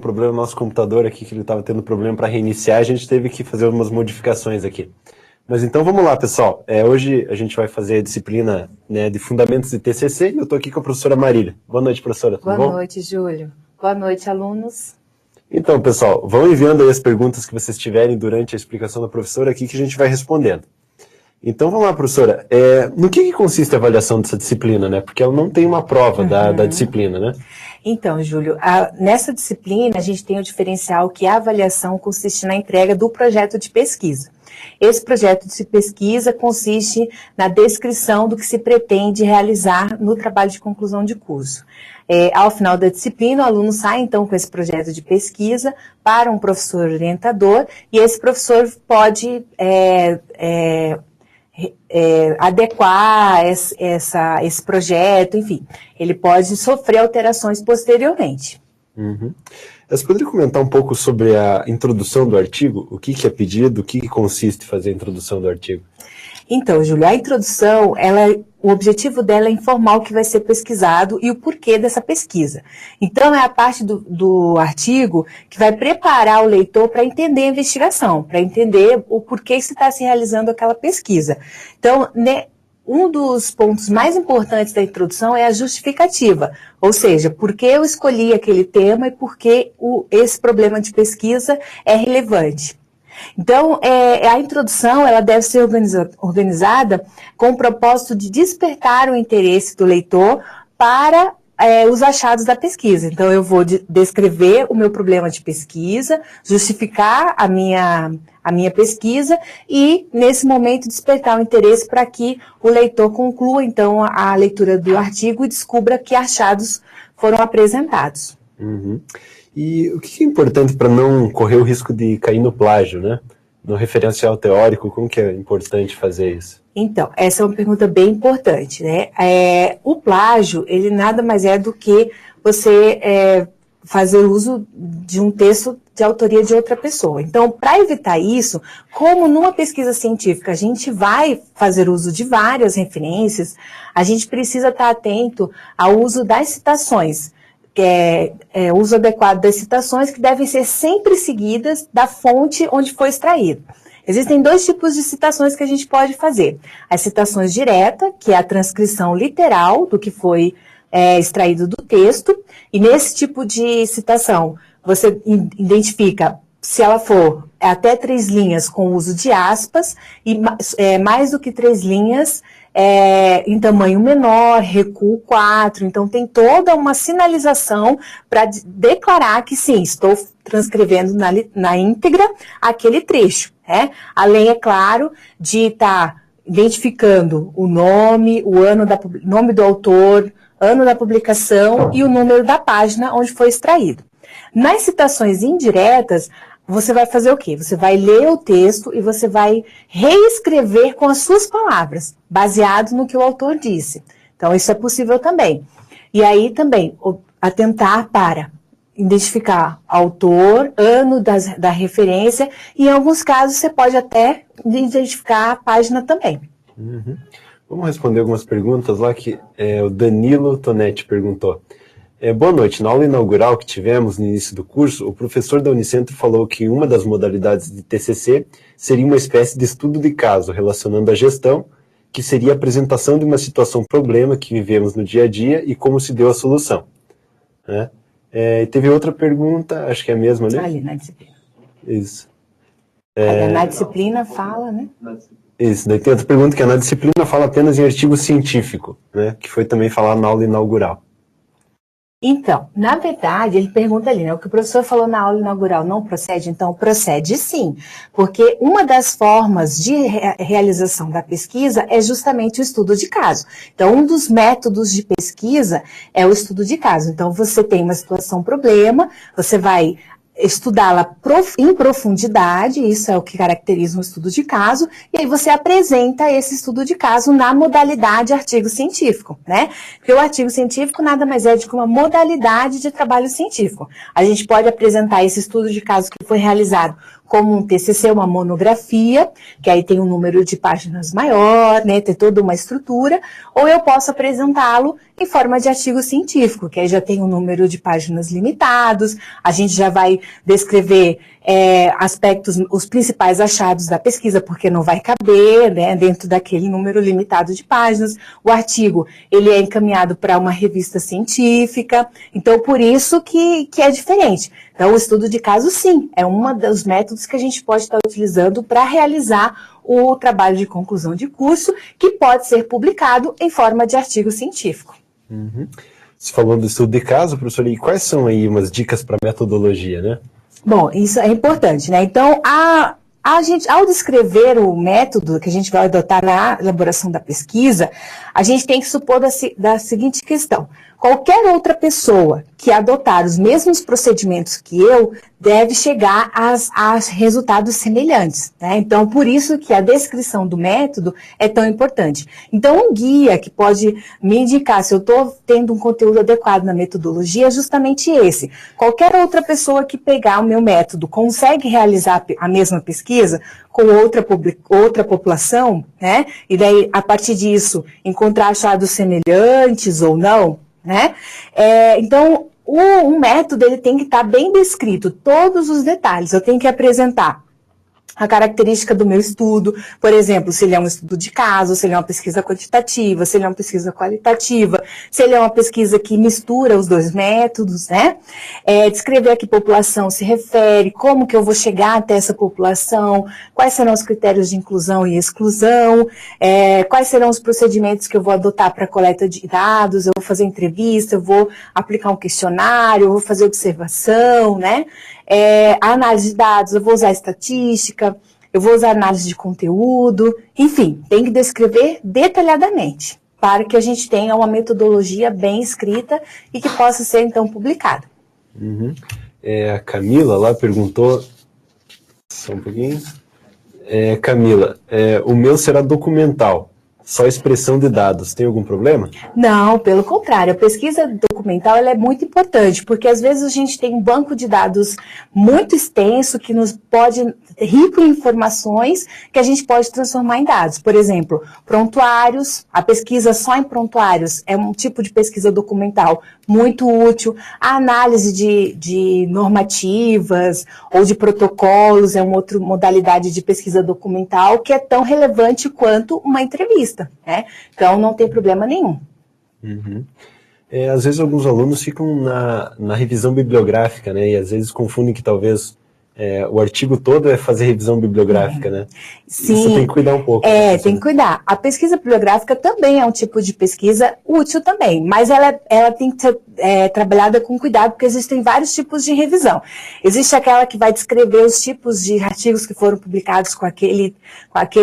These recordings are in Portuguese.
problema no nosso computador aqui, que ele estava tendo problema para reiniciar, a gente teve que fazer algumas modificações aqui. Mas então vamos lá, pessoal. Hoje a gente vai fazer a disciplina, né, de Fundamentos de TCC e eu estou aqui com a professora Marília. Boa noite, professora. Tudo bom? Boa noite, Júlio. Boa noite, alunos. Então, pessoal, vão enviando aí as perguntas que vocês tiverem durante a explicação da professora aqui que a gente vai respondendo. Então vamos lá, professora. No que consiste a avaliação dessa disciplina, né? Porque ela não tem uma prova da disciplina, né? Então, Júlio, nessa disciplina a gente tem o diferencial que a avaliação consiste na entrega do projeto de pesquisa. Esse projeto de pesquisa consiste na descrição do que se pretende realizar no trabalho de conclusão de curso. Ao final da disciplina, o aluno sai então com esse projeto de pesquisa para um professor orientador e esse professor pode adequar esse projeto, enfim, ele pode sofrer alterações posteriormente. Uhum. Você poderia comentar um pouco sobre a introdução do artigo? O que é pedido, o que consiste fazer a introdução do artigo? Então, Júlio, a introdução, o objetivo dela é informar o que vai ser pesquisado e o porquê dessa pesquisa. Então, é a parte do artigo que vai preparar o leitor para entender a investigação, para entender o porquê se está se realizando aquela pesquisa. Então, um dos pontos mais importantes da introdução é a justificativa, ou seja, por que eu escolhi aquele tema e por que esse problema de pesquisa é relevante. Então, a introdução ela deve ser organizada com o propósito de despertar o interesse do leitor para os achados da pesquisa. Então, eu vou descrever o meu problema de pesquisa, justificar a minha pesquisa e, nesse momento, despertar o interesse para que o leitor conclua, então, a leitura do artigo e descubra que achados foram apresentados. Uhum. E o que é importante para não correr o risco de cair no plágio, né? No referencial teórico, como que é importante fazer isso? Então, essa é uma pergunta bem importante, né? O plágio, ele nada mais é do que você fazer uso de um texto de autoria de outra pessoa. Então, para evitar isso, como numa pesquisa científica a gente vai fazer uso de várias referências, a gente precisa estar atento ao uso das citações, que é o uso adequado das citações que devem ser sempre seguidas da fonte onde foi extraído. Existem dois tipos de citações que a gente pode fazer. As citações diretas, que é a transcrição literal do que foi extraído do texto, e nesse tipo de citação, você identifica se ela for até 3 linhas com o uso de aspas, e mais do que 3 linhas em tamanho menor, recuo 4, então tem toda uma sinalização para declarar que sim, estou transcrevendo na íntegra aquele trecho. Além, é claro, de estar identificando o nome, nome do autor, ano da publicação e o número da página onde foi extraído. Nas citações indiretas, você vai fazer o quê? Você vai ler o texto e você vai reescrever com as suas palavras, baseado no que o autor disse. Então, isso é possível também. E aí também, atentar para identificar autor, ano da referência, e em alguns casos você pode até identificar a página também. Uhum. Vamos responder algumas perguntas lá que o Danilo Tonetti perguntou. Boa noite. Na aula inaugural que tivemos no início do curso, o professor da Unicentro falou que uma das modalidades de TCC seria uma espécie de estudo de caso relacionando a gestão, que seria a apresentação de uma situação-problema que vivemos no dia a dia e como se deu a solução. Né? E teve outra pergunta, acho que é a mesma, né? Ali, na disciplina. Isso. Na disciplina fala, né? Isso, daí tem outra pergunta que na disciplina fala apenas em artigo científico, né? Que foi também falado na aula inaugural. Então, na verdade, ele pergunta ali, né, o que o professor falou na aula inaugural não procede? Então, procede sim, porque uma das formas de realização da pesquisa é justamente o estudo de caso. Então, um dos métodos de pesquisa é o estudo de caso. Então, você tem uma situação-problema, você vai estudá-la em profundidade, isso é o que caracteriza um estudo de caso, e aí você apresenta esse estudo de caso na modalidade artigo científico, né? Porque o artigo científico nada mais é do que uma modalidade de trabalho científico. A gente pode apresentar esse estudo de caso que foi realizado como um TCC, uma monografia, que aí tem um número de páginas maior, né, tem toda uma estrutura, ou eu posso apresentá-lo em forma de artigo científico, que aí já tem um número de páginas limitados, a gente já vai descrever aspectos, os principais achados da pesquisa, porque não vai caber, né, dentro daquele número limitado de páginas. O artigo, ele é encaminhado para uma revista científica, então por isso que é diferente. Então o estudo de caso, sim, é um dos métodos que a gente pode estar utilizando para realizar o trabalho de conclusão de curso, que pode ser publicado em forma de artigo científico. Uhum. Você falou do estudo de caso, professor, e quais são aí umas dicas para metodologia, né? Bom, isso é importante, né? Então, a gente, ao descrever o método que a gente vai adotar na elaboração da pesquisa, a gente tem que supor da seguinte questão: qualquer outra pessoa que adotar os mesmos procedimentos que eu deve chegar a resultados semelhantes, né? Então, por isso que a descrição do método é tão importante. Então, um guia que pode me indicar se eu estou tendo um conteúdo adequado na metodologia é justamente esse. Qualquer outra pessoa que pegar o meu método consegue realizar a mesma pesquisa com outra população, né? E daí, a partir disso, encontrar achados semelhantes ou não, né? Então, um método ele tem que estar bem descrito, todos os detalhes. Eu tenho que apresentar a característica do meu estudo, por exemplo, se ele é um estudo de caso, se ele é uma pesquisa quantitativa, se ele é uma pesquisa qualitativa, se ele é uma pesquisa que mistura os dois métodos, né? Descrever a que população se refere, como que eu vou chegar até essa população, quais serão os critérios de inclusão e exclusão, quais serão os procedimentos que eu vou adotar para a coleta de dados, eu vou fazer entrevista, eu vou aplicar um questionário, eu vou fazer observação, né? A análise de dados, eu vou usar estatística, eu vou usar análise de conteúdo, enfim, tem que descrever detalhadamente para que a gente tenha uma metodologia bem escrita e que possa ser, então, publicada. Uhum. A Camila lá perguntou, só um pouquinho, Camila, o meu será documental, só expressão de dados, tem algum problema? Não, pelo contrário, a pesquisa documental ela é muito importante, porque às vezes a gente tem um banco de dados muito extenso que nos pode, rico em informações, que a gente pode transformar em dados. Por exemplo, prontuários, a pesquisa só em prontuários é um tipo de pesquisa documental muito útil. A análise de normativas ou de protocolos é uma outra modalidade de pesquisa documental que é tão relevante quanto uma entrevista, né? Então não tem problema nenhum. Uhum. Às vezes alguns alunos ficam na revisão bibliográfica, né? E às vezes confundem que talvez o artigo todo é fazer revisão bibliográfica, né? Sim. Isso tem que cuidar um pouco. Né? Tem que cuidar. A pesquisa bibliográfica também é um tipo de pesquisa útil também, mas ela tem que ser trabalhada com cuidado, porque existem vários tipos de revisão. Existe aquela que vai descrever os tipos de artigos que foram publicados com aquele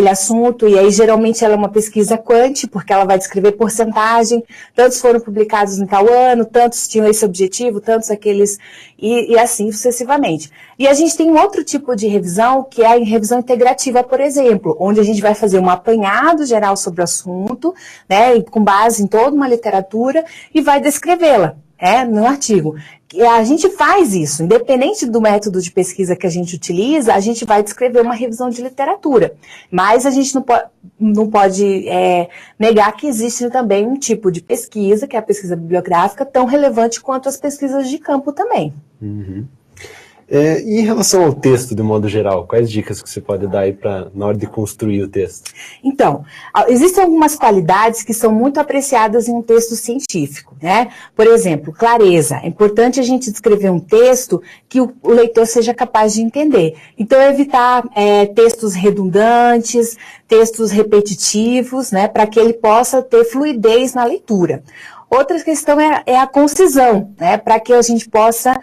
assunto, e aí geralmente ela é uma pesquisa quant, porque ela vai descrever porcentagem, tantos foram publicados em tal ano, tantos tinham esse objetivo, tantos aqueles, e assim sucessivamente. E a gente tem um outro tipo de revisão, que é a revisão integrativa, por exemplo, onde a gente vai fazer um apanhado geral sobre o assunto, né, e com base em toda uma literatura, e vai descrevê-la, no artigo. E a gente faz isso, independente do método de pesquisa que a gente utiliza, a gente vai descrever uma revisão de literatura. Mas a gente não pode negar que existe também um tipo de pesquisa, que é a pesquisa bibliográfica, tão relevante quanto as pesquisas de campo também. Uhum. E em relação ao texto, de modo geral, quais dicas que você pode dar aí na hora de construir o texto? Então, existem algumas qualidades que são muito apreciadas em um texto científico, né? Por exemplo, clareza. É importante a gente escrever um texto que o leitor seja capaz de entender. Então, evitar textos redundantes, textos repetitivos, né? Para que ele possa ter fluidez na leitura. Outra questão é a concisão, né, para que a gente possa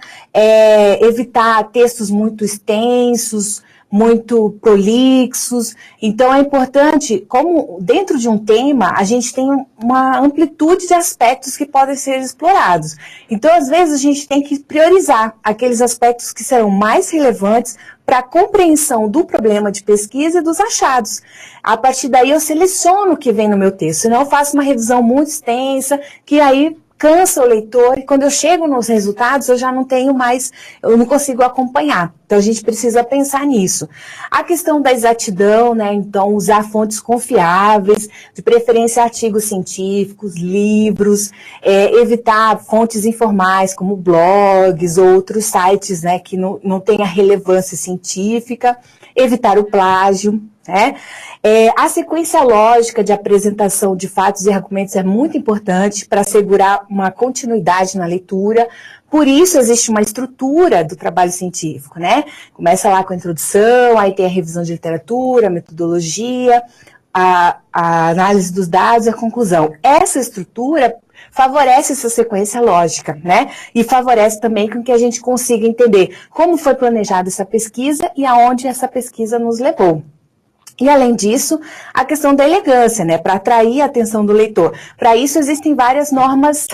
evitar textos muito extensos, muito prolixos. Então é importante, como dentro de um tema, a gente tem uma amplitude de aspectos que podem ser explorados. Então, às vezes, a gente tem que priorizar aqueles aspectos que serão mais relevantes para a compreensão do problema de pesquisa e dos achados. A partir daí eu seleciono o que vem no meu texto, senão eu faço uma revisão muito extensa, que aí cansa o leitor e quando eu chego nos resultados eu já não tenho mais, eu não consigo acompanhar. Então a gente precisa pensar nisso. A questão da exatidão, né? Então usar fontes confiáveis, de preferência artigos científicos, livros, evitar fontes informais como blogs ou outros sites, né, que não tenha relevância científica, evitar o plágio. Né? A sequência lógica de apresentação de fatos e argumentos é muito importante para assegurar uma continuidade na leitura. Por isso existe uma estrutura do trabalho científico, né? Começa lá com a introdução, aí tem a revisão de literatura, a metodologia, a análise dos dados e a conclusão. Essa estrutura favorece essa sequência lógica, né? E favorece também com que a gente consiga entender como foi planejada essa pesquisa e aonde essa pesquisa nos levou. E, além disso, a questão da elegância, né, para atrair a atenção do leitor. Para isso, existem várias normas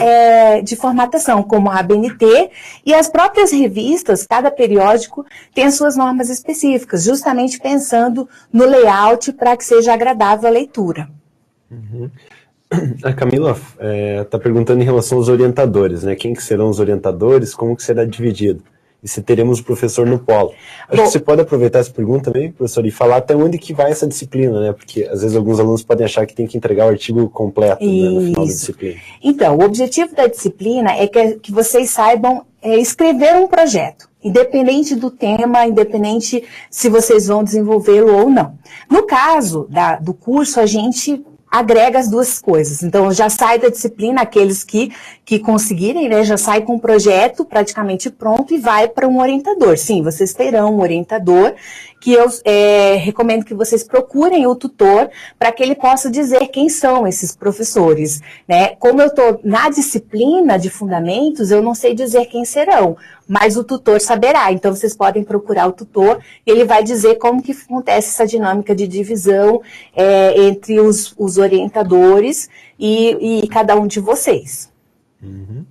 de formatação, como a ABNT, e as próprias revistas, cada periódico, tem as suas normas específicas, justamente pensando no layout para que seja agradável a leitura. Uhum. A Camila está perguntando em relação aos orientadores, né? Quem que serão os orientadores, como que será dividido? E se teremos o professor no polo. Acho que você pode aproveitar essa pergunta também, professor, e falar até onde que vai essa disciplina, né? Porque às vezes alguns alunos podem achar que tem que entregar o artigo completo, né, no final da disciplina. Então, o objetivo da disciplina é que vocês saibam escrever um projeto, independente do tema, independente se vocês vão desenvolvê-lo ou não. No caso do curso, a gente agrega as duas coisas. Então, já sai da disciplina aqueles que conseguirem, né, já sai com o projeto praticamente pronto e vai para um orientador. Sim, vocês terão um orientador que eu recomendo que vocês procurem o tutor para que ele possa dizer quem são esses professores, né? Como eu estou na disciplina de fundamentos, eu não sei dizer quem serão, mas o tutor saberá. Então, vocês podem procurar o tutor e ele vai dizer como que acontece essa dinâmica de divisão entre os orientadores e cada um de vocês. Uhum.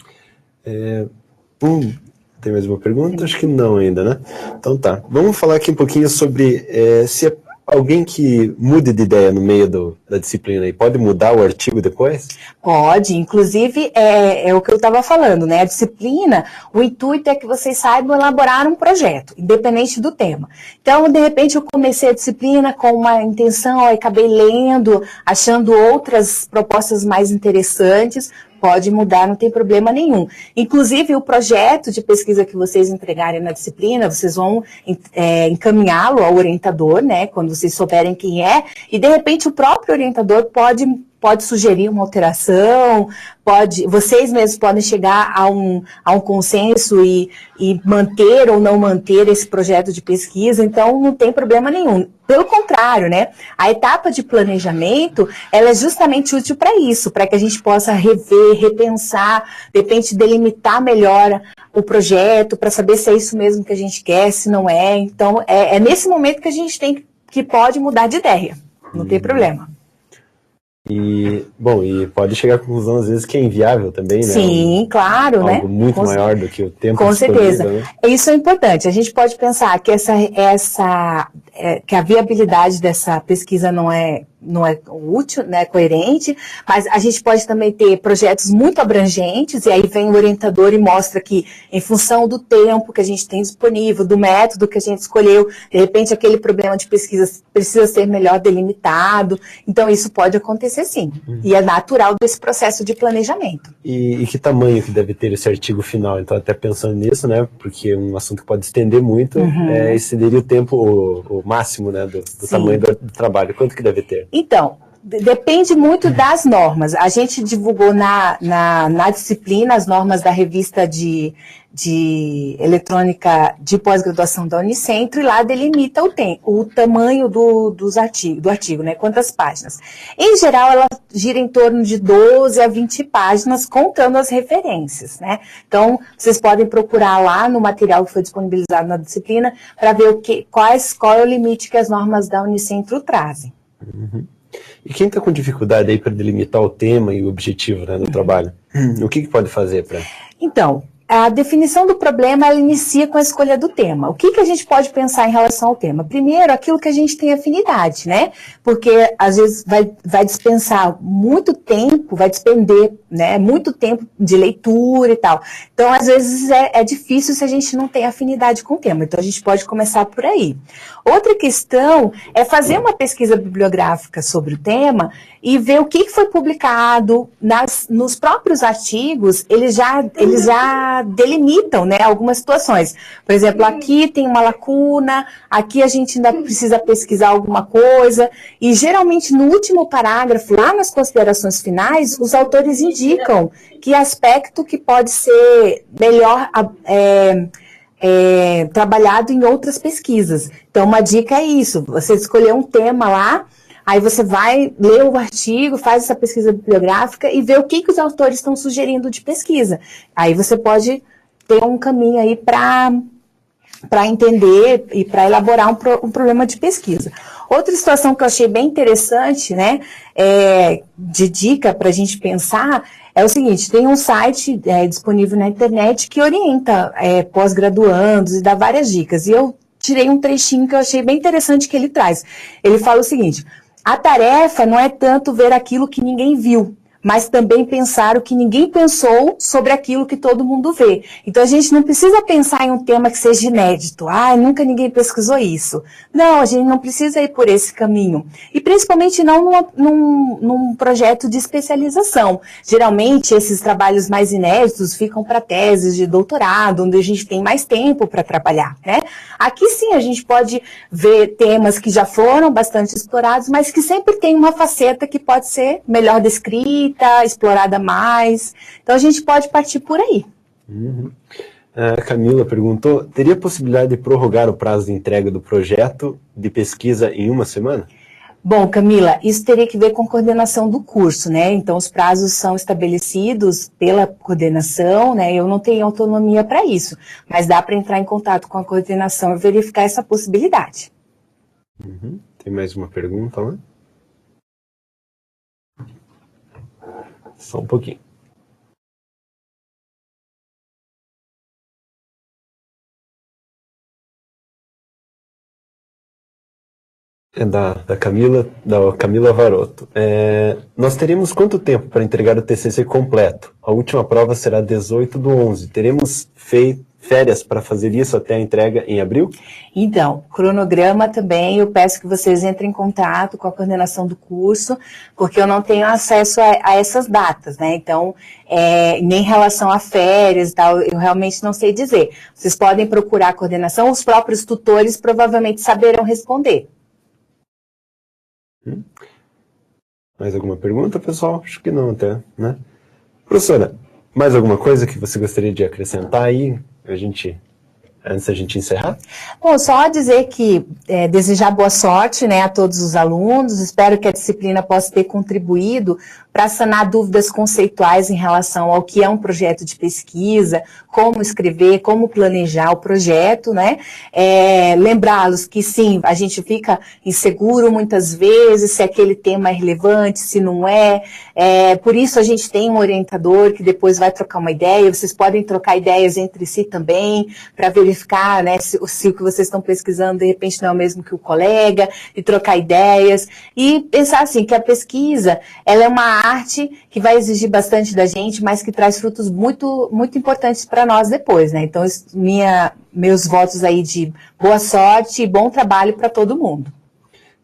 Tem mais uma pergunta? Acho que não ainda, né? Então tá. Vamos falar aqui um pouquinho sobre se alguém que mude de ideia no meio da disciplina aí, pode mudar o artigo depois? Pode, inclusive é o que eu estava falando, né? A disciplina, o intuito é que vocês saibam elaborar um projeto, independente do tema. Então, de repente, eu comecei a disciplina com uma intenção, acabei lendo, achando outras propostas mais interessantes. Pode mudar, não tem problema nenhum. Inclusive, o projeto de pesquisa que vocês entregarem na disciplina, vocês vão encaminhá-lo ao orientador, né, quando vocês souberem quem é, e de repente o próprio orientador pode sugerir uma alteração, vocês mesmos podem chegar a um consenso e manter ou não manter esse projeto de pesquisa, então não tem problema nenhum. Pelo contrário, né, a etapa de planejamento, ela é justamente útil para isso, para que a gente possa rever, repensar, de repente delimitar melhor o projeto, para saber se é isso mesmo que a gente quer, se não é. Então, é nesse momento que a gente que pode mudar de ideia, não tem problema. E pode chegar à conclusão, às vezes, que é inviável também, né? Sim, claro, algo né? Algo muito maior do que o tempo com certeza. Né? Isso é importante. A gente pode pensar que que a viabilidade dessa pesquisa não é útil, né, coerente, mas a gente pode também ter projetos muito abrangentes, e aí vem o orientador e mostra que, em função do tempo que a gente tem disponível, do método que a gente escolheu, de repente aquele problema de pesquisa precisa ser melhor delimitado, então isso pode acontecer sim, e é natural desse processo de planejamento. E que tamanho que deve ter esse artigo final? Então, até pensando nisso, né, porque é um assunto que pode estender muito, excederia o tempo, o máximo, né, do tamanho do trabalho. Quanto que deve ter? Então, depende muito das normas. A gente divulgou na disciplina as normas da revista de eletrônica de pós-graduação da Unicentro, e lá delimita o tamanho do artigo, né? Quantas páginas. Em geral, ela gira em torno de 12 a 20 páginas, contando as referências, né? Então, vocês podem procurar lá no material que foi disponibilizado na disciplina para ver qual é o limite que as normas da Unicentro trazem. Uhum. E quem está com dificuldade aí para delimitar o tema e o objetivo, né, no trabalho, o que pode fazer para... Então, a definição do problema, ela inicia com a escolha do tema. O que a gente pode pensar em relação ao tema? Primeiro, aquilo que a gente tem afinidade, né? Porque, às vezes, vai dispensar muito tempo, vai despender, né, muito tempo de leitura e tal. Então, às vezes, é difícil se a gente não tem afinidade com o tema. Então, a gente pode começar por aí. Outra questão é fazer uma pesquisa bibliográfica sobre o tema e ver o que foi publicado nos próprios artigos. Eles já delimitam, né, algumas situações. Por exemplo, aqui tem uma lacuna, aqui a gente ainda precisa pesquisar alguma coisa, e geralmente no último parágrafo, lá nas considerações finais, os autores indicam que aspecto que pode ser melhor trabalhado em outras pesquisas. Então, uma dica é isso, você escolher um tema lá, aí você vai ler o artigo, faz essa pesquisa bibliográfica e vê o que os autores estão sugerindo de pesquisa. Aí você pode ter um caminho aí para entender e para elaborar um problema de pesquisa. Outra situação que eu achei bem interessante, né, de dica para a gente pensar, é o seguinte: tem um site disponível na internet que orienta pós-graduandos e dá várias dicas. E eu tirei um trechinho que eu achei bem interessante que ele traz. Ele fala o seguinte: a tarefa não é tanto ver aquilo que ninguém viu, mas também pensar o que ninguém pensou sobre aquilo que todo mundo vê. Então, a gente não precisa pensar em um tema que seja inédito. Nunca ninguém pesquisou isso. Não, a gente não precisa ir por esse caminho. E, principalmente, não num projeto de especialização. Geralmente, esses trabalhos mais inéditos ficam para teses de doutorado, onde a gente tem mais tempo para trabalhar, né? Aqui, sim, a gente pode ver temas que já foram bastante explorados, mas que sempre tem uma faceta que pode ser melhor descrita, explorada mais. Então a gente pode partir por aí. A Camila perguntou: teria possibilidade de prorrogar o prazo de entrega do projeto de pesquisa em uma semana? Bom, Camila, isso teria que ver com a coordenação do curso, né? Então os prazos são estabelecidos pela coordenação, né? Eu não tenho autonomia para isso, mas dá para entrar em contato com a coordenação e verificar essa possibilidade. Tem mais uma pergunta lá? Só um pouquinho. É da Camila Varoto. Nós teremos quanto tempo para entregar o TCC completo? A última prova será 18/11. Teremos férias para fazer isso até a entrega em abril? Então, cronograma também, eu peço que vocês entrem em contato com a coordenação do curso, porque eu não tenho acesso a essas datas, né? Então, nem em relação a férias e tal, eu realmente não sei dizer. Vocês podem procurar a coordenação, os próprios tutores provavelmente saberão responder. Mais alguma pergunta, pessoal? Acho que não até, né? Professora, mais alguma coisa que você gostaria de acrescentar aí, antes da gente encerrar? Bom, só dizer que desejar boa sorte, né, a todos os alunos. Espero que a disciplina possa ter contribuído para sanar dúvidas conceituais em relação ao que é um projeto de pesquisa, como escrever, como planejar o projeto, né? Lembrá-los que sim, a gente fica inseguro muitas vezes se aquele tema é relevante, se não é. Por isso a gente tem um orientador que depois vai trocar uma ideia. Vocês podem trocar ideias entre si também, para verificar, né, se o que vocês estão pesquisando de repente não é o mesmo que o colega, e trocar ideias, e pensar assim, que a pesquisa, ela é uma arte que vai exigir bastante da gente, mas que traz frutos muito, muito importantes para nós depois, né? Então, meus votos aí de boa sorte e bom trabalho para todo mundo.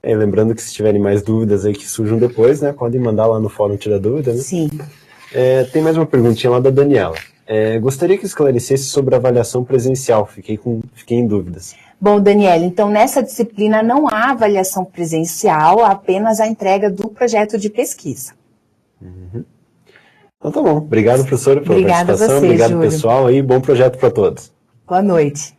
Lembrando que se tiverem mais dúvidas aí que surjam depois, né, podem mandar lá no fórum Tira Dúvida, né? Sim. Tem mais uma perguntinha lá da Daniela. Gostaria que esclarecesse sobre a avaliação presencial, fiquei em dúvidas. Bom, Daniela, então nessa disciplina não há avaliação presencial, apenas a entrega do projeto de pesquisa. Então tá bom. Obrigado, professora, pela participação. Obrigada a você, Obrigado, Júlio. pessoal, e bom projeto para todos. Boa noite.